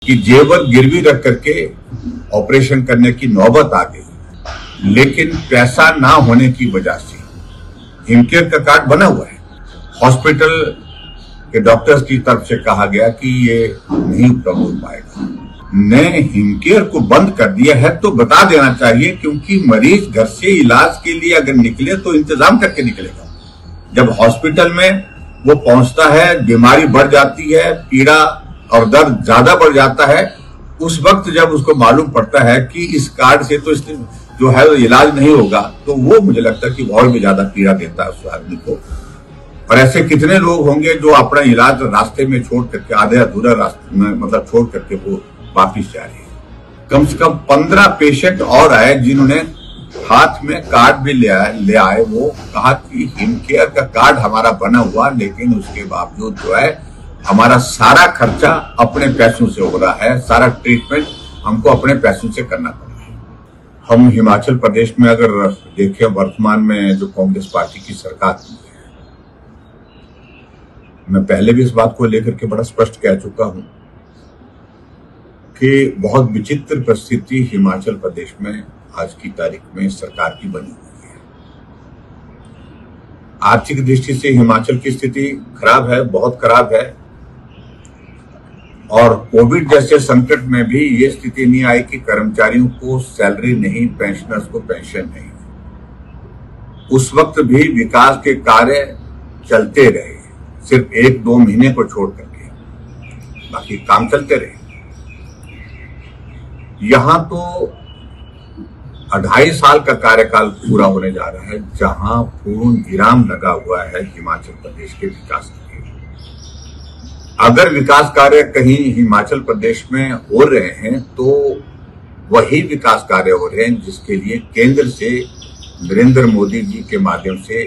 कि जेवर गिरवी रख करके ऑपरेशन करने की नौबत आ गई, लेकिन पैसा ना होने की वजह से हिमकेयर का कार्ड बना हुआ है। हॉस्पिटल के डॉक्टर्स की तरफ से कहा गया कि ये नहीं उपलब्ध हो पाएगा। ने हिमकेयर को बंद कर दिया है तो बता देना चाहिए, क्योंकि मरीज घर से इलाज के लिए अगर निकले तो इंतजाम करके निकलेगा। जब हॉस्पिटल में वो पहुंचता है, बीमारी बढ़ जाती है, पीड़ा और दर्द ज्यादा बढ़ जाता है, उस वक्त जब उसको मालूम पड़ता है कि इस कार्ड से तो इससे जो है इलाज नहीं होगा, तो वो मुझे लगता है कि और भी ज्यादा पीड़ा देता है उस आदमी को। और ऐसे कितने लोग होंगे जो अपना इलाज रास्ते में छोड़ करके, आधे अधूरा रास्ते में मतलब छोड़ करके वो वापिस जा रहे हैं। कम से कम 15 पेशेंट और आए जिन्होंने हाथ में कार्ड भी ले आए। वो कहा कि हिमकेयर का कार्ड हमारा बना हुआ, लेकिन उसके बावजूद जो है हमारा सारा खर्चा अपने पैसों से हो रहा है, सारा ट्रीटमेंट हमको अपने पैसों से करना पड़ रहा है। हम हिमाचल प्रदेश में अगर देखें, वर्तमान में जो कांग्रेस पार्टी की सरकार है, मैं पहले भी इस बात को लेकर के बड़ा स्पष्ट कह चुका हूं कि बहुत विचित्र परिस्थिति हिमाचल प्रदेश में आज की तारीख में सरकार की बनी हुई है। आर्थिक दृष्टि से हिमाचल की स्थिति खराब है, बहुत खराब है। और कोविड जैसे संकट में भी ये स्थिति नहीं आई कि कर्मचारियों को सैलरी नहीं, पेंशनर्स को पेंशन नहीं। उस वक्त भी विकास के कार्य चलते रहे, सिर्फ 1-2 महीने को छोड़ करके, बाकी काम चलते रहे। यहां तो 2.5 साल का कार्यकाल पूरा होने जा रहा है, जहां पूर्ण विराम लगा हुआ है हिमाचल प्रदेश के विकास के लिए। अगर विकास कार्य कहीं हिमाचल प्रदेश में हो रहे हैं तो वही विकास कार्य हो रहे हैं जिसके लिए केंद्र से नरेंद्र मोदी जी के माध्यम से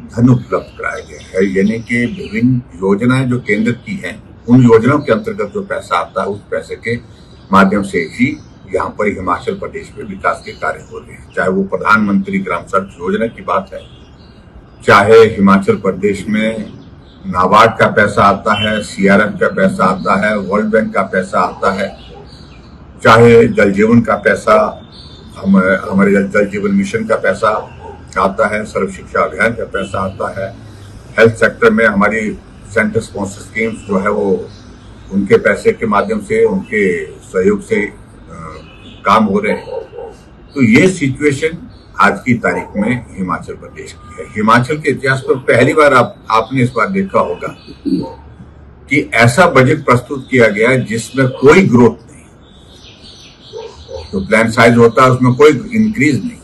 धन उपलब्ध कराया गया है। यानी कि विभिन्न योजनाएं जो केंद्र की हैं, उन योजनाओं के अंतर्गत जो पैसा आता है, उस पैसे के माध्यम से ही यहाँ पर हिमाचल प्रदेश में विकास के कार्य हो रहे हैं। चाहे वो प्रधानमंत्री ग्राम सड़क योजना की बात है, चाहे हिमाचल प्रदेश में नाबार्ड का पैसा आता है, सीआरएफ का पैसा आता है, वर्ल्ड बैंक का पैसा आता है, चाहे जल जीवन का पैसा, हमारे जल जीवन मिशन का पैसा आता है, सर्व शिक्षा अभियान का पैसा आता है, हेल्थ सेक्टर में हमारी सेंटर स्पॉन्सर स्कीम्स जो है वो उनके पैसे के माध्यम से, उनके सहयोग से काम हो रहे हैं। तो ये सिचुएशन आज की तारीख में हिमाचल प्रदेश की है। हिमाचल के इतिहास में पहली बार आपने इस बार देखा होगा कि ऐसा बजट प्रस्तुत किया गया है जिसमें कोई ग्रोथ नहीं, जो प्लान साइज होता है उसमें कोई इंक्रीज नहीं है।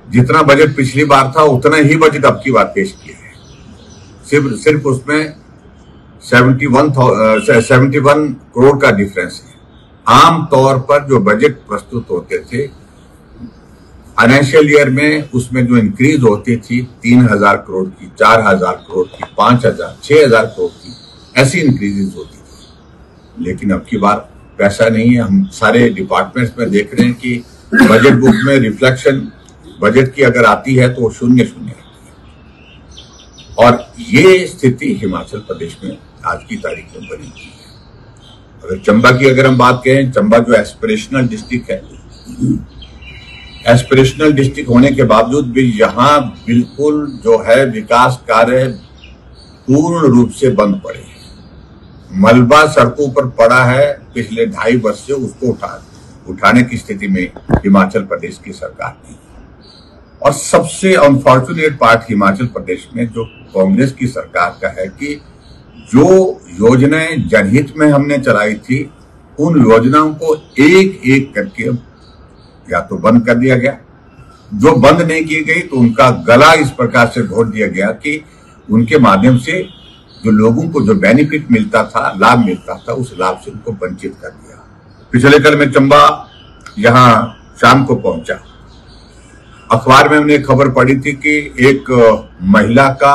जितना बजट पिछली बार था उतना ही बजट अब की बार पेश किया है। सिर्फ उसमें 71 करोड़ का डिफरेंस है। आम तौर पर जो बजट प्रस्तुत होते थे फाइनेंशियल ईयर में, उसमें जो इंक्रीज होती थी 3000 करोड़ की, 4000 करोड़ की, 5000, 6000 करोड़ की, ऐसी इंक्रीजेस होती थी। लेकिन अब की बार पैसा नहीं है। हम सारे डिपार्टमेंट्स में देख रहे हैं कि बजट बुक में रिफ्लेक्शन बजट की अगर आती है तो 0 आती है। और ये स्थिति हिमाचल प्रदेश में आज की तारीख में बनी हुई है। अगर चंबा की अगर हम बात करें, चंबा जो एस्पिरेशनल डिस्ट्रिक्ट है, एस्पिरेशनल डिस्ट्रिक्ट होने के बावजूद भी यहाँ बिल्कुल जो है विकास कार्य पूर्ण रूप से बंद पड़े हैं। मलबा सड़कों पर पड़ा है पिछले 2.5 वर्ष से, उसको उठाने की स्थिति में हिमाचल प्रदेश की सरकार नहीं। और सबसे अनफॉर्चुनेट पार्ट हिमाचल प्रदेश में जो कांग्रेस की सरकार का है कि जो योजनाएं जनहित में हमने चलाई थी, उन योजनाओं को एक एक करके या तो बंद कर दिया गया, जो बंद नहीं की गई तो उनका गला इस प्रकार से घोट दिया गया कि उनके माध्यम से जो लोगों को जो बेनिफिट मिलता था, लाभ मिलता था, उस लाभ से उनको वंचित कर दिया। पिछले कल में चंबा यहाँ शाम को पहुंचा। अखबार में हमने खबर पढ़ी थी कि एक महिला का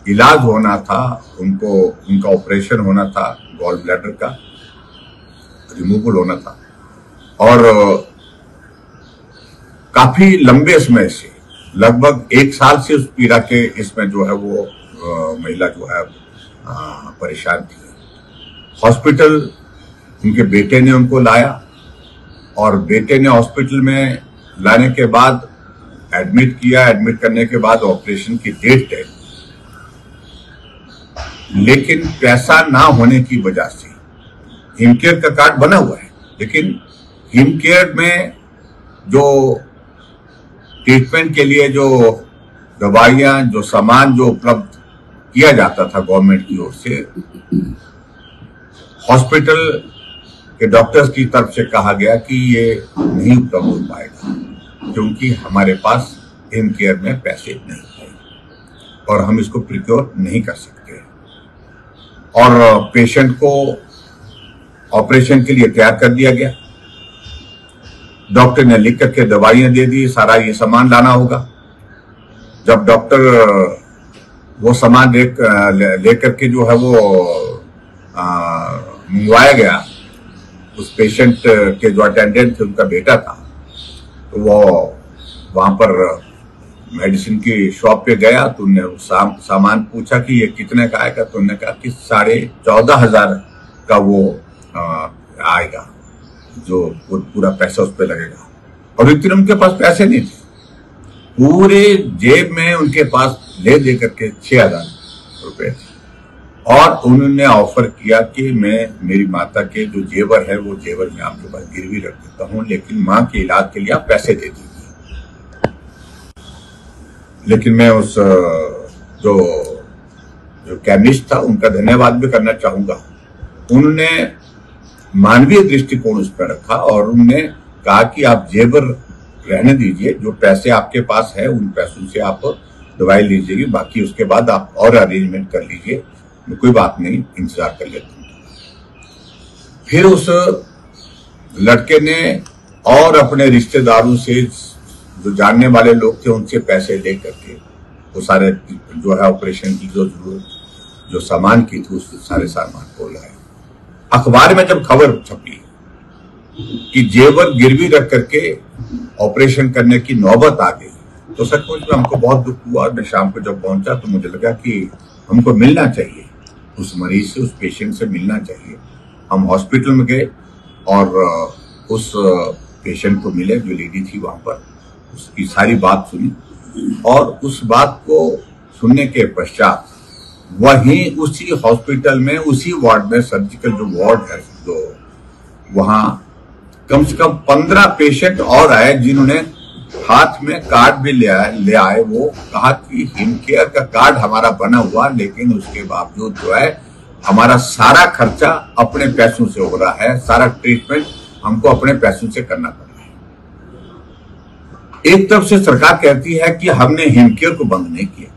इलाज होना था, उनका ऑपरेशन होना था, गॉल ब्लैडर का रिमूवल होना था। और काफी लंबे समय से, लगभग 1 साल से उस पीड़ा के इसमें जो है वो महिला जो है परेशान थी। हॉस्पिटल उनके बेटे ने उनको लाया और बेटे ने हॉस्पिटल में लाने के बाद एडमिट किया। एडमिट करने के बाद ऑपरेशन की डेट तय, लेकिन पैसा ना होने की वजह से हिमकेयर का कार्ड बना हुआ है, लेकिन हिमकेयर में जो ट्रीटमेंट के लिए जो दवाइयां, जो सामान जो उपलब्ध किया जाता था गवर्नमेंट की ओर से, हॉस्पिटल के डॉक्टर्स की तरफ से कहा गया कि ये नहीं उपलब्ध हो पाएगा क्योंकि हमारे पास हिमकेयर में पैसे नहीं है और हम इसको प्रिक्योर नहीं कर सकते। और पेशेंट को ऑपरेशन के लिए तैयार कर दिया गया। डॉक्टर ने लिख करके दवाइयां दे दी, सारा ये सामान लाना होगा। जब डॉक्टर वो सामान लेकर के जो है वो मंगवाया गया, उस पेशेंट के जो अटेंडेंट थे उनका बेटा था, तो वो वहां पर मेडिसिन की शॉप पे गया तो उन्होंने सामान पूछा कि ये कितने का आएगा, तो उन्होंने कहा कि 14,500 का वो आएगा, जो पूरा पैसा उस पर लगेगा। और इतने उनके पास पैसे नहीं थे, पूरे जेब में उनके पास ले दे करके 6,000 रुपए थे। और उन्होंने ऑफर किया कि मैं मेरी माता के जो जेवर है वो जेवर मैं आपके पास गिरवी रख देता हूं, लेकिन मां के इलाज के लिए आप पैसे दे दीजिए। लेकिन मैं उस जो केमिस्ट था उनका धन्यवाद भी करना चाहूंगा। उन्होंने मानवीय दृष्टिकोण उस पर रखा और उन्होंने कहा कि आप जेवर रहने दीजिए, जो पैसे आपके पास है उन पैसों से आप दवाई लीजिएगी, बाकी उसके बाद आप और अरेंजमेंट कर लीजिए, कोई बात नहीं, इंतजार कर लेता हूं। फिर उस लड़के ने और अपने रिश्तेदारों से, जो जानने वाले लोग थे, उनसे पैसे लेकर के वो सारे जो है ऑपरेशन की जो सामान की थी, उस सारे सामान को लाए। अखबार में जब खबर छपी कि जेवर गिरवी रख करके ऑपरेशन करने की नौबत आ गई, तो सचमुच में हमको बहुत दुख हुआ। मैं शाम को जब पहुंचा तो मुझे लगा कि हमको मिलना चाहिए, उस मरीज से, उस पेशेंट से मिलना चाहिए। हम हॉस्पिटल में गए और उस पेशेंट को मिले, जो लेडी थी वहां पर, उसकी सारी बात सुनी और उस बात को सुनने के पश्चात वहीं उसी हॉस्पिटल में, उसी वार्ड में, सर्जिकल जो वार्ड है, जो वहां कम से कम 15 पेशेंट और आए जिन्होंने हाथ में कार्ड भी ले आए। वो कहा कि हिमकेयर का कार्ड हमारा बना हुआ, लेकिन उसके बावजूद जो है हमारा सारा खर्चा अपने पैसों से हो रहा है, सारा ट्रीटमेंट हमको अपने पैसों से करना पड़ रहा है। एक तरफ से सरकार कहती है कि हमने हिमकेयर को बंद नहीं किया,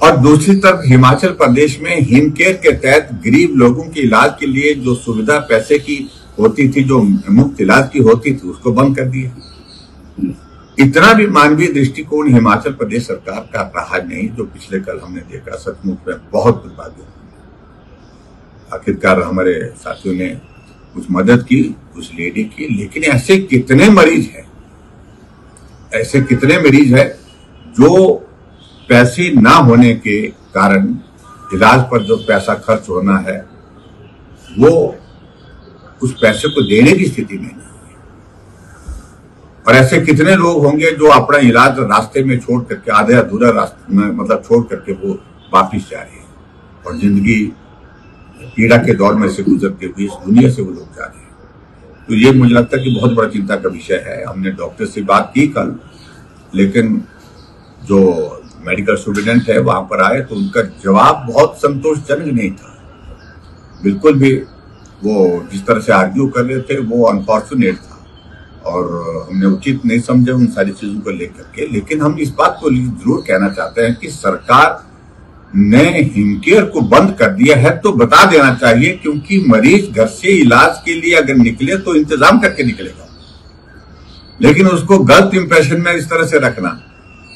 और दूसरी तरफ हिमाचल प्रदेश में हिमकेयर के तहत गरीब लोगों के इलाज के लिए जो सुविधा पैसे की होती थी, जो मुफ्त इलाज की होती थी, उसको बंद कर दिया। इतना भी मानवीय दृष्टिकोण हिमाचल प्रदेश सरकार का रहा नहीं, जो पिछले कल हमने देखा। सचमुच में बहुत दुर्भाग्य। आखिरकार हमारे साथियों ने कुछ मदद की, उस लेडी की, लेकिन ऐसे कितने मरीज हैं, ऐसे कितने मरीज हैं जो पैसे ना होने के कारण इलाज पर जो पैसा खर्च होना है वो उस पैसे को देने की स्थिति में नहीं है। और ऐसे कितने लोग होंगे जो अपना इलाज रास्ते में छोड़ करके, आधे अधूरा रास्ते में मतलब छोड़ करके वो वापिस जा रहे हैं और जिंदगी पीड़ा के दौर में से गुजरते हुए इस दुनिया से वो लोग जा रहे हैं। तो ये मुझे लगता है कि बहुत बड़ा चिंता का विषय है। हमने डॉक्टर से बात की कल, लेकिन जो मेडिकल स्टूडेंट है वहां पर आए तो उनका जवाब बहुत संतोषजनक नहीं था। बिल्कुल भी वो जिस तरह से आर्ग्यू कर रहे थे वो अनफॉर्चुनेट था और हमने उचित नहीं समझा उन सारी चीजों को लेकर के। लेकिन हम इस बात को जरूर कहना चाहते हैं कि सरकार ने हिमकेयर को बंद कर दिया है तो बता देना चाहिए, क्योंकि मरीज घर से इलाज के लिए अगर निकले तो इंतजाम करके निकलेगा। लेकिन उसको गलत इंप्रेशन में इस तरह से रखना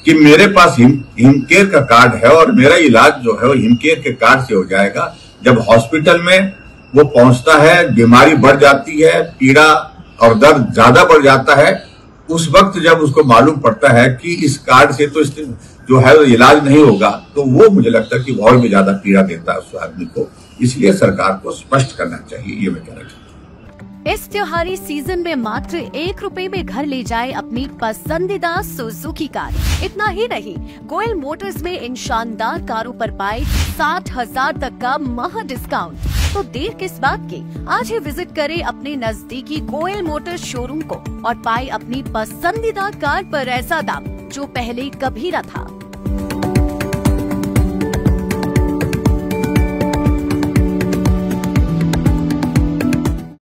कि मेरे पास हिमकेयर का कार्ड है और मेरा इलाज जो है वो हिमकेयर के कार्ड से हो जाएगा। जब हॉस्पिटल में वो पहुंचता है, बीमारी बढ़ जाती है, पीड़ा और दर्द ज्यादा बढ़ जाता है, उस वक्त जब उसको मालूम पड़ता है कि इस कार्ड से तो जो है इलाज नहीं होगा, तो वो मुझे लगता है कि और भी ज्यादा पीड़ा देता है उस आदमी को। इसलिए सरकार को स्पष्ट करना चाहिए, ये मैं कहना चाहता हूँ। इस त्योहारी सीजन में मात्र 1 रुपए में घर ले जाए अपनी पसंदीदा सुजुकी कार। इतना ही नहीं, गोयल मोटर्स में इन शानदार कारों पर पाए 60,000 तक का महा डिस्काउंट। तो देर किस बात की, आज ही विजिट करें अपने नजदीकी गोयल मोटर्स शोरूम को और पाए अपनी पसंदीदा कार पर ऐसा दाम जो पहले कभी न था।